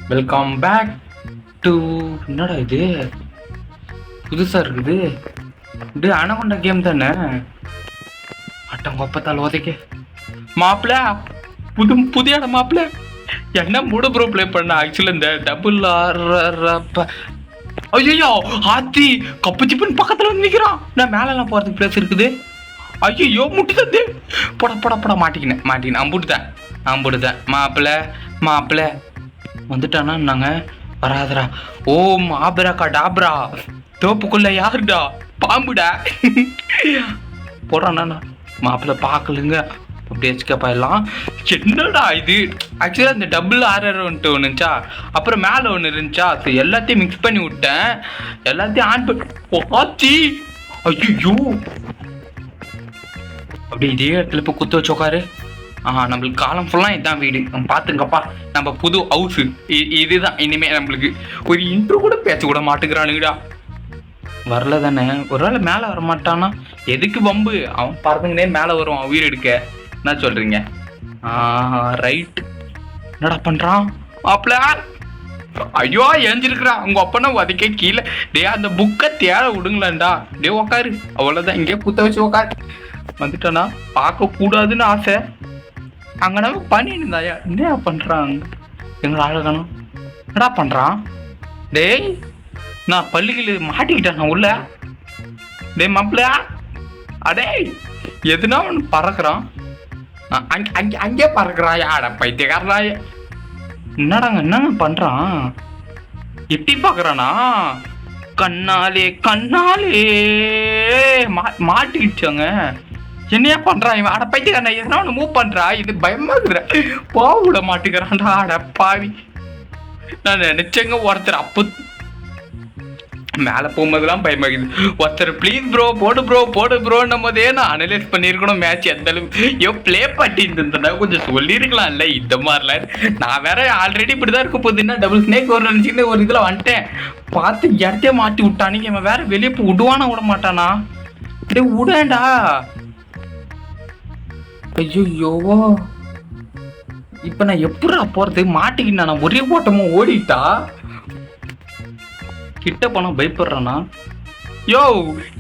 Welcome back to என்னடா இது புதுசா இருக்குது. இது அனகொண்ட கேம் தானே. அட்டங்கொப்பத்தால் உதைக்க மாப்பிள்ள புதிய இடம் மாப்பிள்ள என்ன மூட ப்ரோ ப்ளே பண்ண. ஆக்சுவலி இந்த டபுள் ஐயோ ஆத்தி கப்பு சிப்புன்னு பக்கத்துல வந்து நிக்கிறான். நான் மேலெல்லாம் போறதுக்கு பிளேஸ் இருக்குது. ஐயோ முட்டு தந்து போட மாட்டிக்கினேன் அம்புட்டுதான் மாப்பிள்ள வந்துட்டானா நாங்க வராதரா. ஓ மாபிராக்கா டாப்ரா தோப்புக்குள்ள யாருடா பாம்புடா போடுறானா மாப்பிள்ள பார்க்கலுங்க. அப்படி எஸ்கேப் ஆயிடலாம். என்னடா இது ஆக்சுவலா இந்த டபுள் ஆர்ஆர்ன்ட்டு ஒன்று இருந்துச்சா, அப்புறம் மேலே ஒன்று இருந்துச்சா, அது எல்லாத்தையும் மிக்ஸ் பண்ணி விட்டேன். எல்லாத்தையும் ஆன் பண்ணி ஆச்சி. ஐயோ அப்படி இதே இடத்துல இப்போ குத்து வச்சு உட்காரு. நம்மளுக்கு காலம் ஃபுல்லாக இதுதான் வீடு. நம்ம பார்த்துங்கப்பா நம்ம புது ஹவுஸு இதுதான். இனிமேல் நம்மளுக்கு ஒரு இன்ட்ரோ கூட பேச கூட மாட்டுக்கிறானுங்கடா. வரல தானே, ஒரு வேளை மேலே வர மாட்டானா? எதுக்கு வம்பு, அவன் பறந்துங்கனே மேலே வருவான் உயிர் எடுக்க. என்ன சொல்கிறீங்க? ரைட். என்னடா பண்ணுறான் மாப்பிள்ள? ஐயோ ஏஞ்சிருக்கிறான். உங்க அப்பனா உதைக்க கீழே. டே அந்த புக்கை தேட விடுங்களாண்டா. டே உக்காரு, அவ்வளோதான். இங்கே குத்த வச்சு உக்காரு. வந்துட்டானா பார்க்க கூடாதுன்னு ஆசை. அங்க நம்ம பண்ணிருந்தாயா என்ன பண்றான்? எங்களை அழகணும் என்னடா பண்றான்? டேய் நான் பள்ளிகள் மாட்டிக்கிட்டேன் நான் உள்ள. டே மாப்பிள்ள அடே எதுனா ஒன்று பறக்குறான். அங்கே பறக்குறாயா? அட பைத்தியக்காரனாய. என்னங்க பண்றான்? எட்டி பாக்குறானா? கண்ணாலே மாட்டிக்கிச்சாங்க. என்னையா பண்றான் இவன்? அட பைத்தியக்காரன் எதனா ஒன்று மூவ் பண்றா. இது பயமா இருக்குற போக விட மாட்டேங்கிறான்டா. அட பாவி. நான் நினைச்சேங்க ஒருத்தர் அப்போ மேலே போகும்போதெல்லாம் பயமாக்குது. ஒருத்தர் ப்ளீஸ் ப்ரோ போடு ப்ரோன்னும் போதே நான் அனலைஸ் பண்ணியிருக்கணும் மேட்ச் எந்த அளவுக்கு ப்ளே பண்ணிட்டு கொஞ்சம் சொல்லியிருக்கலாம்ல. இந்த மாதிரிலாம் நான் வேற ஆல்ரெடி இப்படிதான் இருக்க போகுது. என்ன டபுள் ஸ்னேக் ஒரு நினைச்சுன்னு ஒரு இதில் வந்துட்டேன். பார்த்து இடத்தையே மாட்டி விட்டானுங்க. இவன் வேற வெளியே போய் விடுவானா விட மாட்டானா? அப்படியே விடேன்டா. ஐயோ இப்ப நான் எப்படா போறது? மாட்டிக்கிட்டா நான் ஒரே ஓட்டமும் ஓடிட்டா. கிட்ட போனா பயப்படுறானா? யோ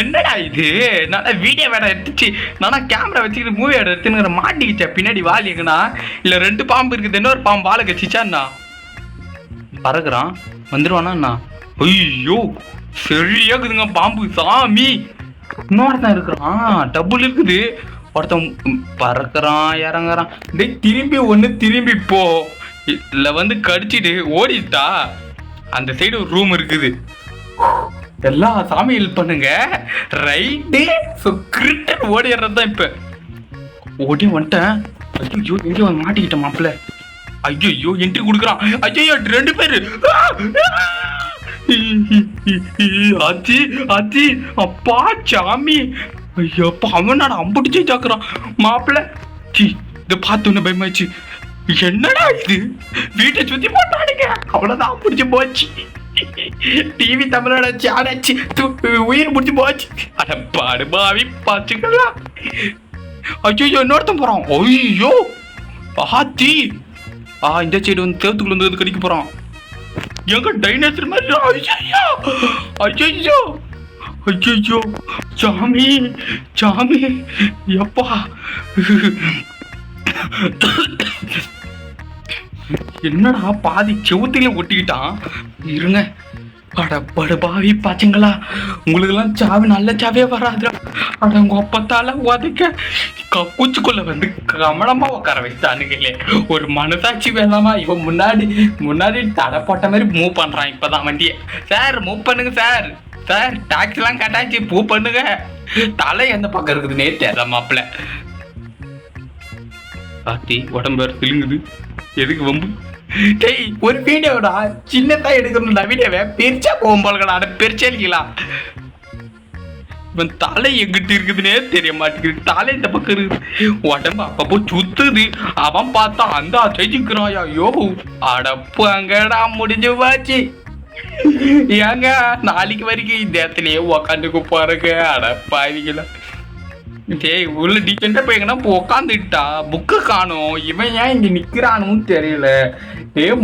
என்னடா இது? நான் வீடியோ வேற எடுத்துச்சு. நானா கேமரா வச்சுக்கிட்டு மூவி எடுத்துன்னு மாட்டிக்கிச்சா பின்னாடி வால் எங்கனா? இல்ல ரெண்டு பாம்பு இருக்குது. இன்னொரு பாம்பு வாழை கச்சிச்சான்னா பறக்குறான். வந்துருவானா? ஐயோ சரியாக்குதுங்க பாம்பு சாமி. இன்னொருத்தான் இருக்கிறான். டபுள் இருக்குது. ஒருத்தன் பறக்குறான் இறங்குறான். டேய் திரும்பி ஒன்று திரும்பி போ. இல்லை வந்து கடிச்சிட்டு ஓடிட்டா. அந்த சைடு ஒரு ரூம் இருக்குது. எல்லா சாமி ஹெல்ப் பண்ணுங்க. ரைட்டு கிரிட்டன் ஓடிடுறது தான். இப்போ ஓடி வந்துட்டேன். ஐயோ எங்கேயோ மாட்டிக்கிட்டேன் மாப்பிள்ள. ஐயோ என்ட்ரி கொடுக்குறான். ஐயோ ரெண்டு பேரு. ஆச்சி அப்பா சாமி. ஐயோ அவனாட அம்புடிச்சு சாக்குறான் மாப்பிள்ள. இதை பார்த்தோன்னு பயமாச்சு. என்னடா இது? வீட்டை சுத்தி போட்டானுங்க. அவ்வளவுதான் பிடிச்சி போச்சு. டிவி தமிழோட சாடாச்சு. உயிர் முடிச்சு போச்சு. அட பாடுபாவி பாச்சுக்கலாம். ஐயோ இன்னொருத்தன் போறான். ஐயோ ஆத்தி. இந்த சைடு வந்து தேவத்துக்குள்ள வந்து கடிக்க போறான். எங்க டைனோசர் மாதிரி. ஐயோ சாமி எப்பா. என்னடா பாதி செவுத்திலே ஒட்டிக்கிட்டான். இருங்க படுபாவி பாச்சுங்களா. உங்களுக்கெல்லாம் சாவி நல்ல சாவே வராதுடா. அட உங்க அப்பத்தால உதைக்க கக்கூச்சுக்குள்ள வந்து கமலமா உட்கார வச்சுட்டானுங்களே. ஒரு மனசாட்சி வேணாமா? இவன் முன்னாடி தடை போட்ட மாதிரி மூவ் பண்றான். இப்பதான் வண்டியை சார் மூவ் பண்ணுங்க சார். டாக்ஸி எல்லாம் கட்டாச்சு மூவ் பண்ணுங்க. தலை எந்த பக்கம் இருக்குதுன்னே தெரியல மாப்பிள்ள. பாத்தி உடம்பு திலுங்குது. எதுக்கு வம்பு? டேய் ஒரு வீடியோடா சின்னதா எடுக்கணும்டா. வீடியோவை பெருச்சா போகும்போது அட பெருச்சா இவன் தலை எங்கிட்டு இருக்குதுன்னே தெரிய மாட்டேங்குது. தலை இந்த பக்கம் இருக்குது. உடம்பு அப்பப்போ சுத்துது. அவன் பார்த்தா அந்த செஞ்சுக்கிறான். ஐயோ அடப்பாங்கடா முடிஞ்சு போச்சு. ஏங்க நாளைக்கு வரைக்கும் இந்த இடத்துலயே உக்காந்துக்கு போறங்க. அடப்பாவிங்களா. டேய் உள்ள டீசெண்டா போய் எங்கன்னா உக்காந்துட்டா. புக்கு காணும். இவன் ஏன் இங்க நிக்கிறானும் தெரியல.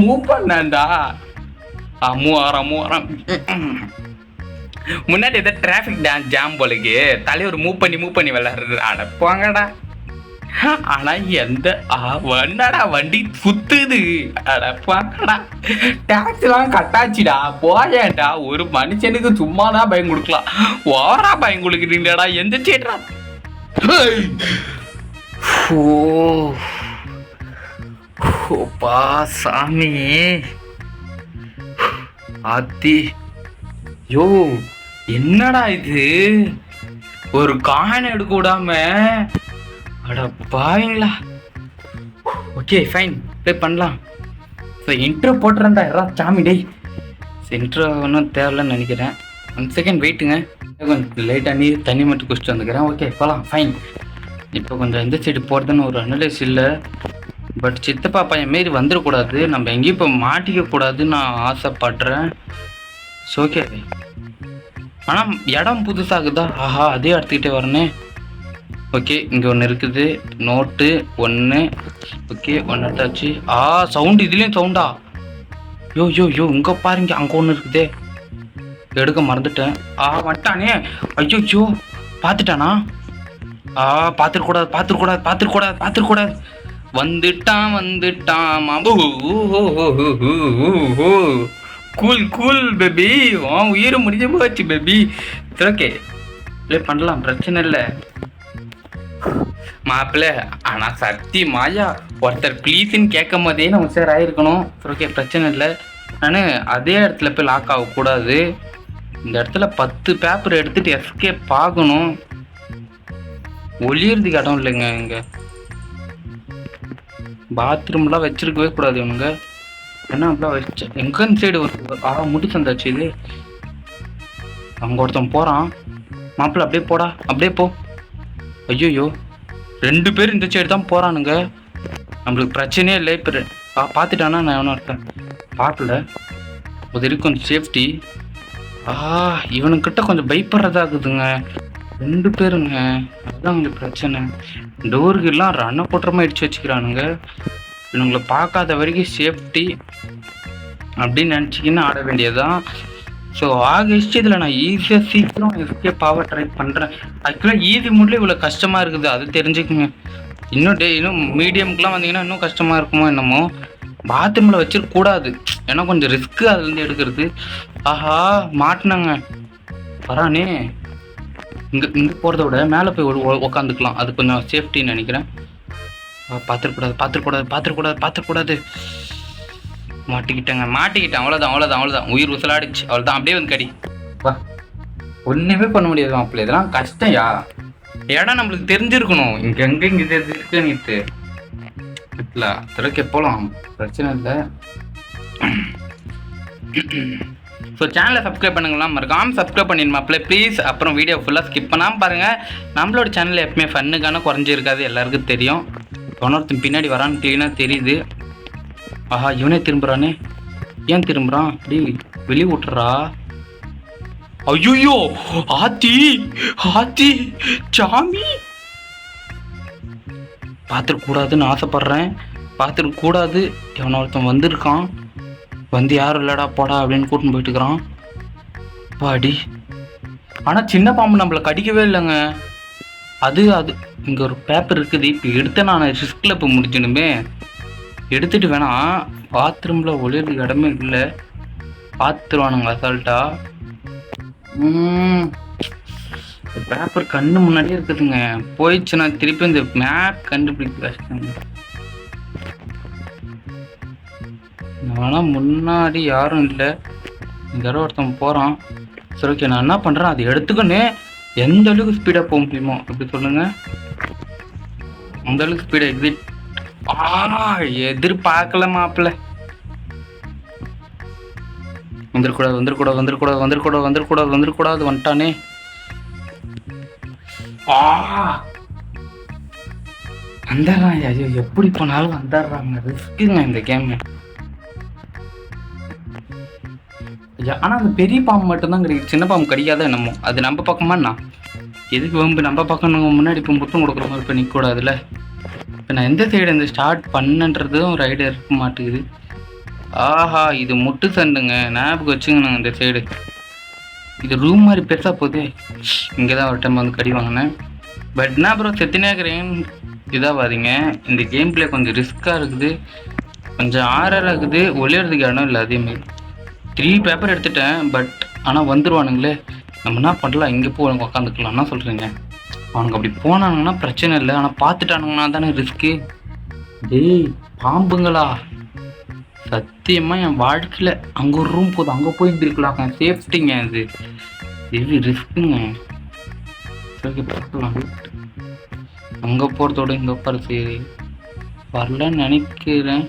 மூவ் பண்ணாண்டா. மூவாரம் முன்னாடி ஏதோ டிராஃபிக் ஜாம் போலக்கு தலைவர் மூவ் பண்ணி விளையாடுறது. அடப்பாங்கடா. ஆனா எந்த வண்டா வண்டி சுத்துது. அடப்பாங்கடா. டாக்ஸ் எல்லாம் கட்டாச்சுடா. போயேன்டா. ஒரு மனுஷனுக்கு சும்மாதான் பயம் கொடுக்கலாம். ஓவரா பயம் கொடுக்குறீங்கடா. எந்த சேட்ரா. ஓப்பா சாமி. ஆத்தி. யோ என்னடா இது, ஒரு காயின் எடுக்க விடாம. அட பாவீங்களா. ஓகே ஃபைன், ப்ளே பண்ணலாம். ஸோ இன்ட்ரோ போட்டுறேன்டா யாராவது சாமி. டேய் இன்ட்ரோ ஒன்றும் தேவையில்லன்னு நினைக்கிறேன். 1 செகண்ட் வெயிட்டுங்க. கொஞ்சம் லைட்டாக தண்ணி மட்டும் குடிச்சிட்டு வந்துக்கிறேன். ஓகே போகலாம் ஃபைன். இப்போ கொஞ்சம் எந்த சைடு போகிறதுன்னு ஒரு அனலைஸ் இல்லை. பட் சித்தப்பா பையன் மாரி வந்துடக்கூடாது. நம்ம எங்கேயும் இப்போ மாட்டிக்கக்கூடாதுன்னு நான் ஆசைப்படுறேன். So okay. ஆனால் இடம் புதுசாகுதா. ஆஹா அதே எடுத்துக்கிட்டே வரனே. ஓகே இங்கே ஒன்று இருக்குது. நோட்டு 1. ஓகே 1 எடுத்தாச்சு. சவுண்டு இதுலேயும் சவுண்டா. யோ இங்கே பாருங்க, அங்கே ஒன்று இருக்குதே. எடுக்க மறந்துட்டேன். வந்துட்டானே. ஐயோ பார்த்துட்டானா. பார்த்துக்கூடாது. வந்துட்டான். Cool baby. உயிரை முடிஞ்ச போச்சு பேபி. ஓகே ப்ளே பண்ணலாம், பிரச்சனை இல்லை மாப்பிள்ள. ஆனால் சக்தி மாயா ஒருத்தர் ப்ளீஸ்ன்னு கேட்கும் போதே நம்ம சார் ஆகிருக்கணும். ஓகே பிரச்சனை இல்லை. நான் அதே இடத்துல போய் லாக் ஆகக்கூடாது. இந்த இடத்துல 10 பேப்பர் எடுத்துகிட்டு எஸ்கேப் ஆகணும். ஒளியறதுக்கு இடம் இல்லைங்க. இங்கே பாத்ரூம்லாம் வச்சிருக்கவே கூடாது இவங்க. என்ன அப்படிலாம் வச்சு எங்கன்னு சைடு ஒரு முடி சந்தாச்சு இது. அங்கே ஒருத்தன் போகிறான். மாப்பிள்ள அப்படியே போ. ஐயோ 2 பேர் இந்த சைடு தான் போகிறானுங்க. நம்மளுக்கு பிரச்சனையே இல்லை. இப்போ பார்த்துட்டானா நான் எவனா இருக்கேன் பார்க்கல. அது வரைக்கும் கொஞ்சம் சேஃப்டி. இவனுக்கிட்ட கொஞ்சம் பயப்படுறதாகுதுங்க. 2 பேருங்க. அதுதான் கொஞ்சம் பிரச்சனை. டோருக்கெல்லாம் ரன்னை போட்டுறமா இடிச்சு வச்சுக்கிறானுங்க. இவங்களை பார்க்காத வரைக்கும் சேஃப்டி அப்படின்னு நினச்சிக்கின்னு ஆட வேண்டியதுதான். ஸோ இதில் நான் ஈஸியாக சீக்கிரம் எஸ்கேப் ஆக ட்ரை பண்ணுறேன். ஆக்சுவலாக ஈஸி மூட்ல இவ்வளோ கஷ்டமாக இருக்குது, அது தெரிஞ்சுக்குங்க. இன்னும் மீடியமுக்குலாம் வந்தீங்கன்னா இன்னும் கஷ்டமாக இருக்குமோ என்னமோ. பாத்ரூமில் வச்சிருக்கக்கூடாது, ஏன்னா கொஞ்சம் ரிஸ்க்கு அதுலேருந்து எடுக்கிறது. மாட்டினாங்க வரானே. இங்கே போகிறத விட மேலே போய் உக்காந்துக்கலாம், அது கொஞ்சம் சேஃப்டின்னு நினைக்கிறேன். பார்த்துக்கூடாது. மாட்டிக்கிட்டேன். அவ்வளோதான். உயிர் உசலாடிச்சு. அவ்வளோதான். அப்படியே வந்து கடி. ஒன்றுமே பண்ண முடியாது மாப்பிள்ள. இதெல்லாம் கஷ்டம்யா. இடம் நம்மளுக்கு தெரிஞ்சிருக்கணும். இங்கே தெரிஞ்சிருக்கு நீத்து இல்லை. திறக்க போகலாம், பிரச்சனை இல்லை. ஸோ சேனலை சப்ஸ்கிரைப் பண்ணுங்களாம், மறக்காமல் சப்ஸ்கிரைப் பண்ணிடுமாப்பிள்ள ப்ளீஸ். அப்புறம் வீடியோ ஃபுல்லாக ஸ்கிப் பண்ணாமல் பாருங்கள். நம்மளோட சேனலில் எப்பவுமே ஃபன்னுக்கான குறைஞ்சிருக்காது, எல்லாருக்கும் தெரியும். ஒன்னொருத்தன் பின்னாடி வரான்னு க்ளீனாக தெரியுது. இவனே திரும்புறானே. ஏன் திரும்புறான்? அப்படி வெளியே விட்டுறா. ஐயோ ஆத்தி சாமி. பார்த்துருக்கூடாதுன்னு ஆசைப்படுறேன். பார்த்துருக்கூடாது. எவனோ ஒருத்தன் வந்திருக்கான். வந்து யாரும் இல்லடா போடா அப்படின்னு கூட்டின்னு போயிட்டு இருக்கிறான். பாடி. ஆனால் சின்ன பாம்பு நம்மளை கடிக்கவே இல்லைங்க. அது இங்கே ஒரு பேப்பர் இருக்குது. இப்போ எடுத்த நான் ரிஸ்கில் இப்போ முடிச்சணுமே. எடுத்துட்டு வேணாம். பாத்ரூமில் ஒளியறதுக்கு இடமே இல்லை. பார்த்துருவானுங்க அசால்ட்டா. பேப்பர் கண்ணு முன்னாடியே இருக்குதுங்க. போயிடுச்சுன்னா திருப்பி இந்த மேப் கண்டுபிடிக்க கஷ்டங்க. ஆனால் முன்னாடி யாரும் இல்லை. இந்த தடவை ஒருத்தன் போகிறான். சரி ஓகே, நான் என்ன பண்ணுறேன், அதை எடுத்துக்கொன்னே எந்த அளவுக்கு ஸ்பீடாக போக முடியுமோ அப்படி சொல்லுங்க. அந்த அளவுக்கு ஸ்பீடாக எக்ஸிட். எதிர்பார்க்கல மாப்பிள்ள. வந்துடக்கூடாது. வந்துட்டானே. வந்துடுறாங்க. ஐயோ எப்படி போனாலும் வந்துடுறாங்க. ரிஸ்க்குங்க இந்த கேம். ஆனால் அந்த பெரிய பாம்பு மட்டும்தான் கிடைக்கும், சின்ன பாம்பு கிடைக்காத என்னமோ. அது நம்ம பக்கமாண்ணா எதுக்கு வம்பு? நம்ம பக்கம் முன்னாடி இப்போ முத்தம் கொடுக்குற மாதிரி இப்போ நிற்கக்கூடாதுல்ல. இப்போ நான் எந்த சைடு இந்த ஸ்டார்ட் பண்ணுன்றதும் ஒரு ஐடியா இருக்க மாட்டேங்குது. ஆஹா, இது முட்டு சண்டுங்க. ஞாபகம் வச்சுங்க. நாங்கள் இந்த சைடு இது ரூம் மாதிரி பெருசாக போகுது. இங்கே தான் ஒரு டைம் வந்து கடி வாங்கினேன். பட் என்ன ப்ரோ செத்தினேக்கிறேன் இதாகாதீங்க. இந்த கேம் பிளே கொஞ்சம் ரிஸ்க்காக இருக்குது, கொஞ்சம் ஆறாக இருக்குது, ஒளியறதுக்கு இடம் இல்லை. அதேமாரி 3 பேப்பர் எடுத்துட்டேன். பட் ஆனால் வந்துடுவானுங்களே. நம்ம என்ன பண்ணலாம், இங்கே போய் உட்காந்துக்கலாம். என்ன சொல்கிறீங்க? அவனுக்கு அப்படி போனானுங்கன்னா பிரச்சனை இல்லை, ஆனால் பார்த்துட்டானுங்கன்னா தானே ரிஸ்க்கு. டேய் பாம்புங்களா, சத்தியமாக என் வாழ்க்கையில் அங்கே ஒரு ரூம் போதும், அங்கே போயிட்டு இருக்கலாம். சேஃப்டிங்க அது, இது ரிஸ்க்குங்க. சரி பார்க்கலாம். அங்கே போகிறதோட இங்கே உட்கார சரி வரலன்னு நினைக்கிறேன்.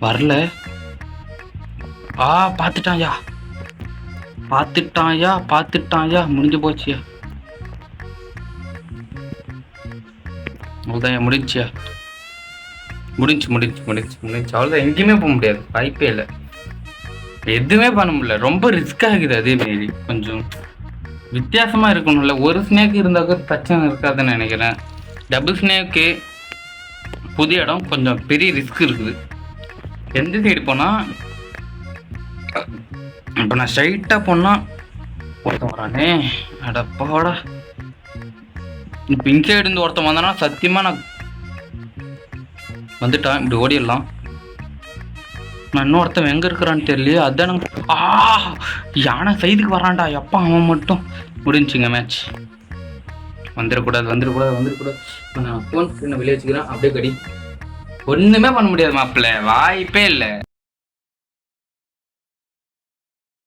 வரல. பார்த்துட்டான்யா, பார்த்துட்டான்யா, பார்த்துட்டான்யா. முடிஞ்சு போச்சியா, அவ்வளோதான். முடிஞ்சியா, முடிஞ்சு. அவ்வளோதான். எங்கேயுமே போக முடியாது, வாய்ப்பே இல்லை. எதுவுமே பண்ண முடியல, ரொம்ப ரிஸ்க் ஆகுது. அதேமாரி கொஞ்சம் வித்தியாசமாக இருக்கணும்ல. ஒரு ஸ்னேக் இருந்தாக்க பிரச்சனை இருக்காதுன்னு நினைக்கிறேன். டபுள் ஸ்னேக்கு புதிய இடம், கொஞ்சம் பெரிய ரிஸ்க் இருக்குது. எந்த சைடு போனால், இப்போ நான் ஸ்ட்ரைட்டாக போனால் ஒருத்தன் வரானே, அடப்பாடா. இப்போ இன்சைடு இருந்து ஒருத்தன் வந்தானா சத்தியமாக நான் வந்துட்டான். இப்படி ஓடிடலாம். நான் இன்னொருத்தன் எங்கே இருக்கிறான்னு தெரியலையே. அதான் யானை சைதுக்கு வரான்டா. எப்பா அவன் மட்டும் முடிஞ்சுங்க மேட்ச். வந்துடக்கூடாது. நான் ஃபோன் ஸ்க்ரீனை வெளியே வச்சுக்கிறேன். அப்படியே கடி. ஒன்றுமே பண்ண முடியாது மாப்பிள்ள, வாய்ப்பே இல்லை.